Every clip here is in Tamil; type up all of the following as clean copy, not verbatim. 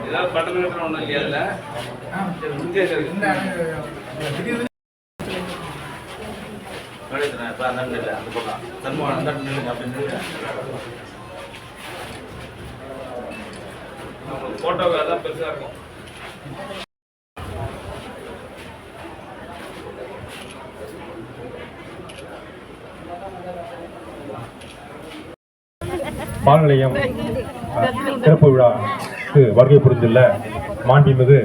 ஏதாவது பட்டன் ஒன்றும் இல்லையா? போட்டோக்கு அதான் பெருசா இருக்கும். பால் நிலையம் சிறப்பு விழாவுக்கு வருகை புரிந்துள்ள மாண்புமிகு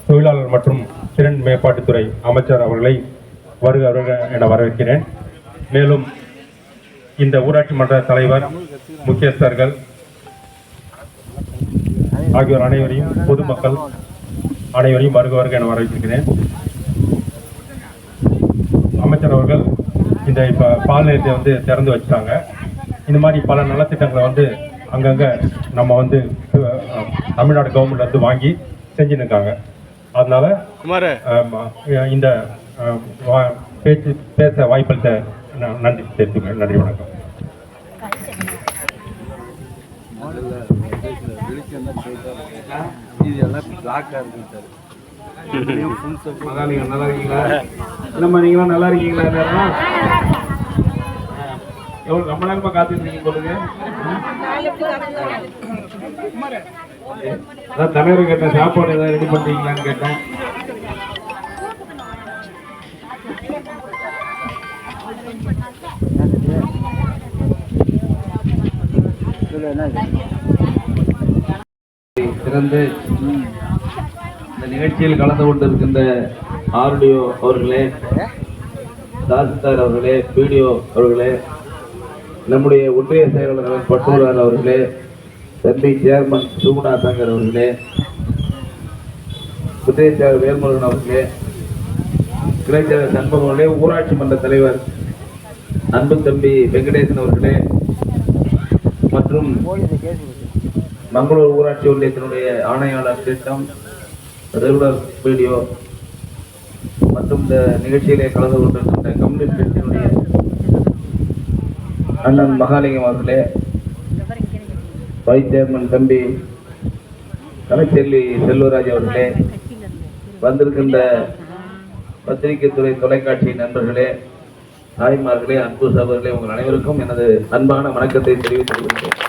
தொழிலாளர் மற்றும் திறன் மேம்பாட்டுத்துறை அமைச்சர் அவர்களை வருக என வரவேற்கிறேன். மேலும் இந்த ஊராட்சி மன்ற தலைவர், முக்கியஸ்தர்கள் ஆகியோர் அனைவரையும், பொதுமக்கள் அனைவரையும் வருக என வரவேற்கிறேன். அமைச்சர் அவர்கள் இந்த இப்போ பால் நிலையத்தை திறந்து வச்சுட்டாங்க. இந்த மாதிரி பல நலத்திட்டங்களை அங்கங்கே நம்ம தமிழ்நாடு கவர்மெண்ட் வாங்கி செஞ்சுருக்காங்க. அதனால இந்த பேச வாய்ப்பளித்த நன்றி தெரிவித்துக்கிறேன். நன்றி, வணக்கம். நல்லா இருக்கீங்களா? இல்லம்மா, நீங்களாம் நல்லா இருக்கீங்களா? எவ்வளவு ரொம்ப நேரமா காத்துட்டு இருக்கீங்க சொல்லுங்க. அதான் தலைவர் கேட்டேன், சாப்பாடு ஏதாவது ரெடி பண்றீங்களான்னு கேட்டேன். சிறந்து இந்த நிகழ்ச்சியில் கலந்து கொண்டிருக்கின்ற ஆர்டிஓ அவர்களே, தாசில்தார் அவர்களே, பிடிஓ அவர்களே, நம்முடைய ஒன்றிய செயலாளர் பட்டூரார் அவர்களே, தம்பி சேர்மன் சுகுணா சங்கர் அவர்களே, ஒன்றிய செயலர் வேல்முருகன் அவர்களே, கிளைச்செயலர் சண்முகம் அவர்களே, ஊராட்சி மன்ற தலைவர் அன்பு தம்பி வெங்கடேசன் அவர்களே, மற்றும் மங்களூர் ஊராட்சி ஒன்றியத்தினுடைய ஆணையாளர் திட்டம், ரெகுலர் வீடியோ மற்றும் இந்த நிகழ்ச்சியிலே கலந்து கொண்டிருக்கின்ற கம்யூனிஸ்ட் கட்சியினுடைய அண்ணன் மகாலிங்கம் அவர்களே, வைஸ் சேர்மன் தம்பி கலைச்செல்வி செல்வராஜ் அவர்களே, வந்திருக்கின்ற பத்திரிகை துறை தொலைக்காட்சி நண்பர்களே, தாய்மார்களே, அன்பு சகோதரர்களே, உங்கள் அனைவருக்கும் எனது அன்பான வணக்கத்தை தெரிவித்துக் கொள்கிறேன்.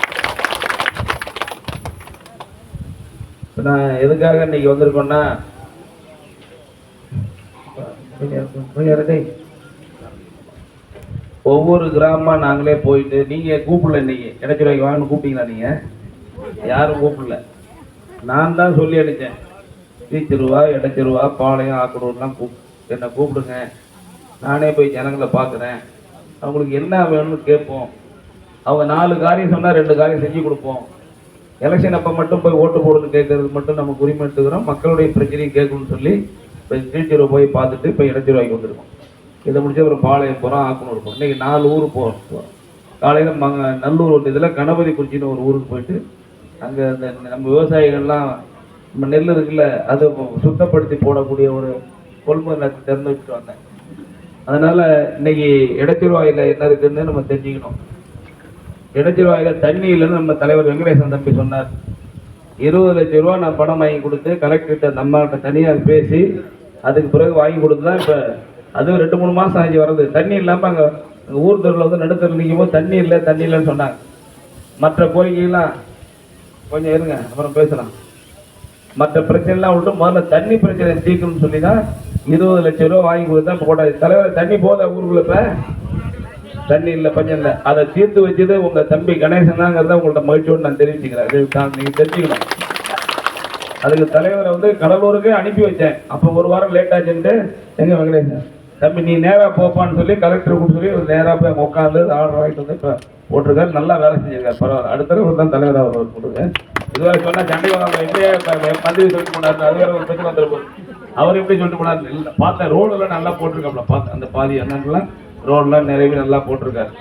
நான் எதுக்காக இன்னைக்கு வந்திருக்கோம்னா, ஒவ்வொரு கிராமமா நாங்களே போயிட்டு, நீங்க கூப்பிடல, இன்னைக்கு இடைச்சிருவாய்க்கு வாங்கன்னு கூப்பிட்டீங்களா? நீங்க யாரும் கூப்பிடல, நான் தான் சொல்லி அடித்தேன். தீச்சிருவா, இடைச்சிருவா, பாளையம், ஆக்கடூர்லாம் என்னை கூப்பிடுங்க, நானே போய் ஜனங்களை பார்க்குறேன், அவங்களுக்கு என்ன வேணும்னு கேட்போம், அவங்க 4 காரியம் சொன்னால் 2 காரியம் செஞ்சு கொடுப்போம். எலெக்ஷன் அப்போ மட்டும் போய் ஓட்டு போடுன்னு கேட்கறது மட்டும் நமக்கு உரிமை எடுத்துக்கிறோம். மக்களுடைய பிரச்சனையும் கேட்கணும்னு சொல்லி இப்போ தீச்சிருவா போய் பார்த்துட்டு இப்போ இடைச்சிருவாய்க்கு வந்துருக்கோம். இதை முடிச்சு அப்புறம் பாளையம் போகிறோம், ஆக்கனூர் போகிறோம். இன்றைக்கி 4 ஊர் போகிறோம். காலையில் நல்லூர் ஒன்று இதில் கணபதி குறிச்சின்னு ஒரு ஊருக்கு போயிட்டு அங்கே இந்த நம்ம விவசாயிகள்லாம் நம்ம நெல் இருக்குல்ல, அதை சுத்தப்படுத்தி போடக்கூடிய ஒரு கொள்முதல் திறந்து வச்சுட்டு வந்தேன். அதனால் இன்னைக்கு இடைச்சிருவாயில் என்ன இருக்குன்னு நம்ம தெரிஞ்சுக்கணும். இடைச்சிருவாயில் தண்ணி இல்லைன்னு நம்ம தலைவர் வெங்கடேசன் தம்பி சொன்னார். 20 லட்சம் ரூபா நான் பணம் வாங்கி கொடுத்து கலெக்டர்கிட்ட நம்மகிட்ட தனியாக பேசி அதுக்கு பிறகு வாங்கி கொடுத்து தான் இப்போ அதுவும் 2-3 மாதம் ஆகி வருது. தண்ணி இல்லாமல் அங்கே ஊர் தெருவில் நடுத்தர் நிற்கும் போது தண்ணி இல்லைன்னு சொன்னாங்க. மற்ற கோரிக்கைலாம் கொஞ்சம் இருங்க, அப்புறம் பேசலாம். மற்ற பிரச்சனைலாம் விட்டு முதல்ல தண்ணி பிரச்சனை தீர்க்கணும்னு சொல்லி தான் 20 லட்சம் ரூபா வாங்கி கொடுத்தா போட்டாச்சு. தலைவர் தண்ணி போதா ஊருக்குள்ள? இப்போ தண்ணி இல்லை, பஞ்சம் இல்லை. அதை தீர்த்து வச்சது உங்கள் தம்பி கணேசன் தாங்கிறத உங்கள்ட்ட மகிழ்ச்சியோடு நான் தெரிவிச்சுக்கிறேன். நீங்கள் தெரிஞ்சுக்கணும். அதுக்கு தலைவரை கடலூருக்கு அனுப்பி வச்சேன். அப்போ 1 வாரம் லேட் ஆச்சுன்ட்டு எங்க வெங்கடேசன் தம்பி நீ நேராக போப்பான்னு சொல்லி கலெக்டர் கூட்டு சொல்லி நேராக போய் உட்காந்து ஆர்டர் வாங்கிட்டு வந்து இப்போ போட்டிருக்காரு. நல்லா வேலை செஞ்சிருக்காரு. பரவாயில்ல. அடுத்த தடவை தான் தலைவராக அவர் கொடுங்க. இதுவரை சொன்னால் சண்டைக்கு வந்தாங்க எப்படியே மந்திரி சொல்லிட்டு போனார். அது வேற ஒரு பிரச்சனை வந்துருப்போம். அவர் எப்படி சொல்லிட்டு போனார் இல்லை பார்த்தேன் ரோடெல்லாம் நல்லா போட்டிருக்காப்ல. பார்த்தேன் அந்த பாதி அண்ணன்லாம் ரோடெலாம் நிறைய நல்லா போட்டிருக்காரு.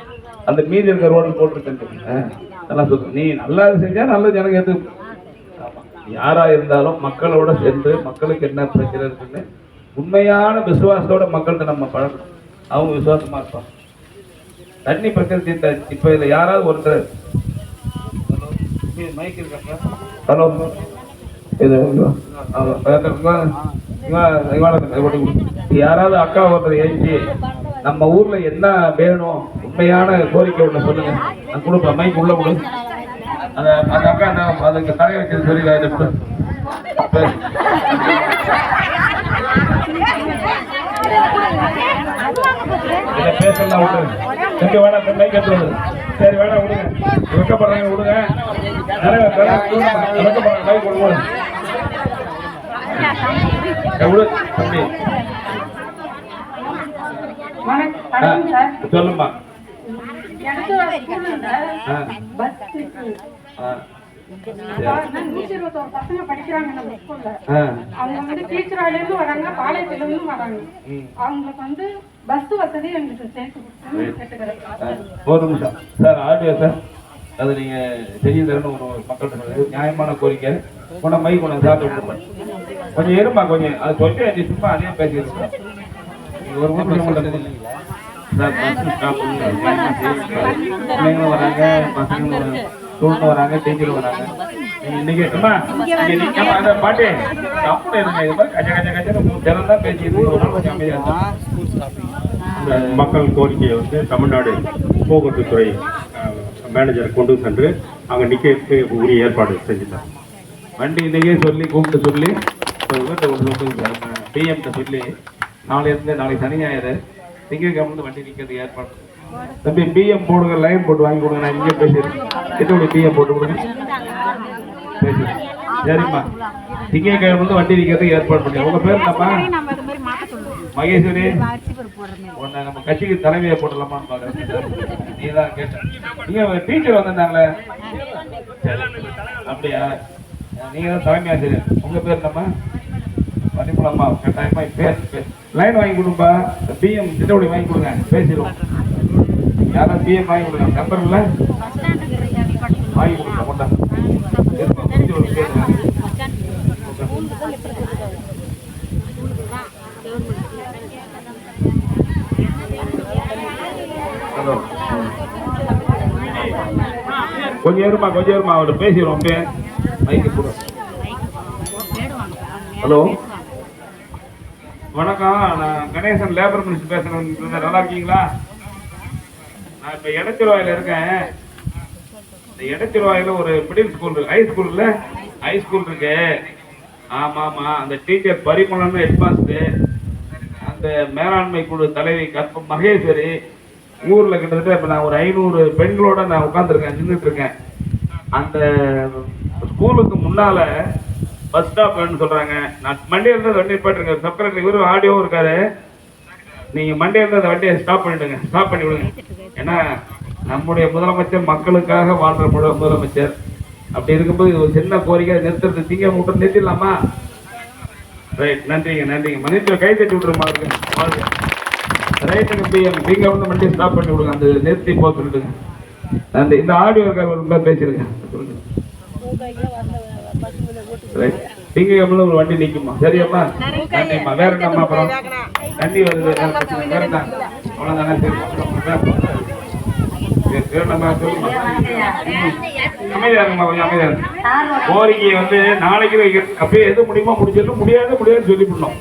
அந்த மீதி இருக்கிற ரோடு போட்டிருக்கேன். நல்லா சொல்லுங்க. நீ நல்லா செஞ்சா நல்லது எனக்கு எது. ஆமாம் யாராக இருந்தாலும் மக்களோட சேர்ந்து மக்களுக்கு என்ன பிரச்சனை இருக்குன்னு உண்மையான விசுவாசத்தோட மக்கள்கிட்ட நம்ம பழகணும். அவங்க விசுவாசமா இருப்பாங்க. தண்ணி பிரச்சனை தீர்த்தாச்சு. இப்போ இதில் யாராவது ஒருத்தர் மைக் இருக்காங்க. ஹலோ இது யாராவது அக்கா ஒருத்தர் எழுச்சி நம்ம ஊர்ல என்ன வேணும் உண்மையான கோரிக்கை ஒன்று சொல்லுங்க. நான் கொடுப்பேன். மைக் உள்ள கொடு. அந்த அக்கா அதுக்கு தலையை வச்சது சொல்லி பேசலாம் விட்டு வேணாம். மைக் எடுத்து சரி வேணாம் விடுங்க. வெக்கப்படுறாங்க விடுங்க. வெக்கப்படுறாங்க மைக் கொடுங்க. சொல்லுமா. பசங்க படிக்கிறாங்க நம்ம ஸ்கூல்ல. அவங்க வந்து டீச்சரால இருந்து வராங்க, பாளையத்துல இருந்து வராங்க. அவங்களுக்கு வந்து பஸ் வசதி எங்களுக்கு சேர்த்து கேட்டுக்கிறேன். ஒரு நிமிஷம் சார். ஆடியோ சார் அது நீங்க செய்ய தரணும். ஒரு மக்கள்கிட்ட நியாயமான கோரிக்கை. உன மை கொண்டு சாப்பிட்டு கொஞ்சம் இருமா. கொஞ்சம் அது சொல்லி சும்மா அதே பேசியிருக்கோம். ஒரு சார் பஸ் ஸ்டாப் பிள்ளைங்களும் வராங்க, பசங்களும் ஸ்டூடெண்ட் வராங்க, டீச்சரும் வராங்க. இன்னைக்கு பாட்டு தப்பு இருங்க. இது மாதிரி கச்ச கச்ச கச்ச திறந்தா பேசிட்டு மக்கள் கோரிக்கையை வந்து தமிழ்நாடு போக்குவரத்து துறை மேனேஜர் கொண்டு சென்று அங்கே நிற்கிறதுக்கு உரிய ஏற்பாடு செஞ்சுட்டார். வண்டி இன்னைக்கே சொல்லி கூப்பிட்டு சொல்லி பிஎம்கிட்ட சொல்லி நாளைக்கு சனி ஞாயிறு திங்கட்கிழமை வண்டி நிற்கிறது ஏற்பாடு. தம்பி பிஎம் போடுங்க. லைன் போட்டு வாங்கி கொடுங்க. நான் இங்கே பேசிடுறேன். பிஎம் போட்டு கொடுங்க. பேசி சரிம்மா. திங்கட்கிழமை வண்டி நிற்கிறதுக்கு ஏற்பாடு பண்ணி. உங்க பேர் என்னப்பா? மகேஸ்வரி. உன்னை நம்ம கட்சிக்கு தலைமையை போடலாமான்னு பாக்குறேன். நீ தான் கேட்டேன். நீங்க டீச்சர் வந்திருந்தாங்களே அப்படியா? நீங்க தான் தலைமை ஆசிரியர். உங்க பேர் என்னம்மா? மணிப்புலம்மா. கட்டாயமா பேர் லைன் வாங்கி கொடுப்பா. பிஎம் திட்டப்படி வாங்கி கொடுங்க. பேசிடுவோம். யாராவது பிஎம் வாங்கி கொடுங்க. நம்பர் இல்லை வாங்கி கொடுங்க. கொண்டா கொஞ்சம் இருமா அவர்கிட்ட பேசிடுவோம். ஹலோ வணக்கம். நான் கணேசன் லேபர் மினிஸ்டர் பேசுறேன். நல்லா இருக்கீங்களா? நான் இப்ப எடச்சிறுவாயில இருக்கேன். இந்த எடச்சிறுவாயில ஒரு மிடில் ஸ்கூல் இருக்கு, ஹை ஸ்கூல் இருக்கு. ஆமா அந்த டீச்சர் பரிமளன் ஹெட்மாஸ்டர், அந்த மேலாண்மை குழு தலைவி கற்ப மகேஸ்வரி, ஊர்ல கிட்டத்தட்ட இப்ப நான் ஒரு 500 பெண்களோட நான் உட்காந்துருக்கேன், நின்றுட்டு இருக்கேன். அந்த ஸ்கூலுக்கு முன்னால பஸ் ஸ்டாப் வேணும்னு சொல்றாங்க. நான் மண்டே இருந்து வண்டி போயிட்டுருங்க. சப்கலெக்டர் இவரு ஆடியோ இருக்காரு. நீங்க மண்டே இருந்து அந்த வண்டியை ஸ்டாப் பண்ணி விடுங்க. ஏன்னா நம்முடைய முதலமைச்சர் மக்களுக்காக வாழ்ற முதலமைச்சர். அப்படி இருக்கும்போது இது ஒரு சின்ன கோரிக்கை நிறுத்துறது. திங்க விட்டு நிறுத்திடலாமா? ரைட். நன்றிங்க. மனிதர்கள் கை தட்டி விட்டுருமா இருக்கு. ரைட்டுங்க. நீங்க வந்து வண்டியை ஸ்டாப் பண்ணி விடுங்க. அந்த நிறுத்தி போக சொல்லிடுங்க. நன்றி. இந்த ஆடியோ இருக்க பேசிருங்க. ரைட். நீங்க எவ்வளவு ஒரு வண்டி நிக்குமா? சரியாம்மா? நன்றிம்மா. வேற என்னம்மா? அப்புறம் தண்ணி வருது. வேற என்ன? அவ்வளவுதானே. கோரிக்கையை வந்து நாளைக்கு அப்படியே எது முடியுமோ முடிச்சிடணும். முடியாதுன்னு சொல்லி பண்ணோம்.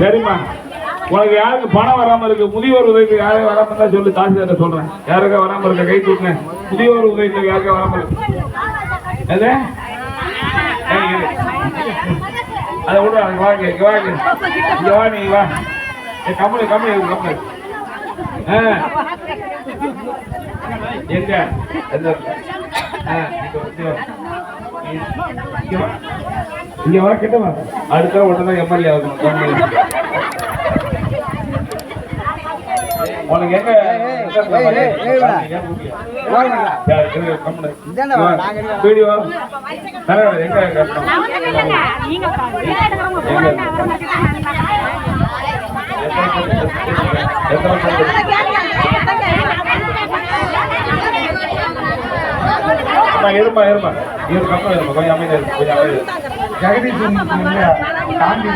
சரிம்மா. உனக்கு யாருக்கு பணம் வராம இருக்கு? முதியோர் உதவிக்கு யாரும் வராம இருந்தா சொல்லு. தாசில்தார் சொல்றேன். யாருக்கா வராம இருக்க கை தூக்குங்க. முதியோர் உதவிக்கு யாருக்கா வராம இருக்கு? அதை விட வாங்க. இங்க வா. நீ வா. கம்பெனி எங்க இங்க வா கிட்ட வா. அடுத்த உடனே எம்எல்ஏ ஆகணும். உனக்கு எங்க வீடியோ எங்க இருமா இருமா இவரு கப்பல் இருமா கொஞ்சம் அமைதியா இருக்கு கொஞ்சம் அமைதியா இருக்கு. ஜெகதீஷ் தாண்டி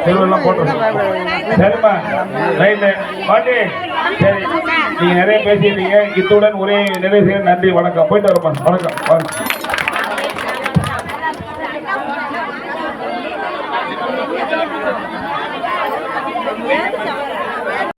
தெருவெல்லாம் போட்டு சரிம்மா ரைட்டு பாட்டி சரி நீங்க நிறைய பேசிட்டீங்க. இத்துடன் உரையை நிறைவு செய்ய நன்றி வணக்கம். போயிட்டு வரப்பா வணக்கம்.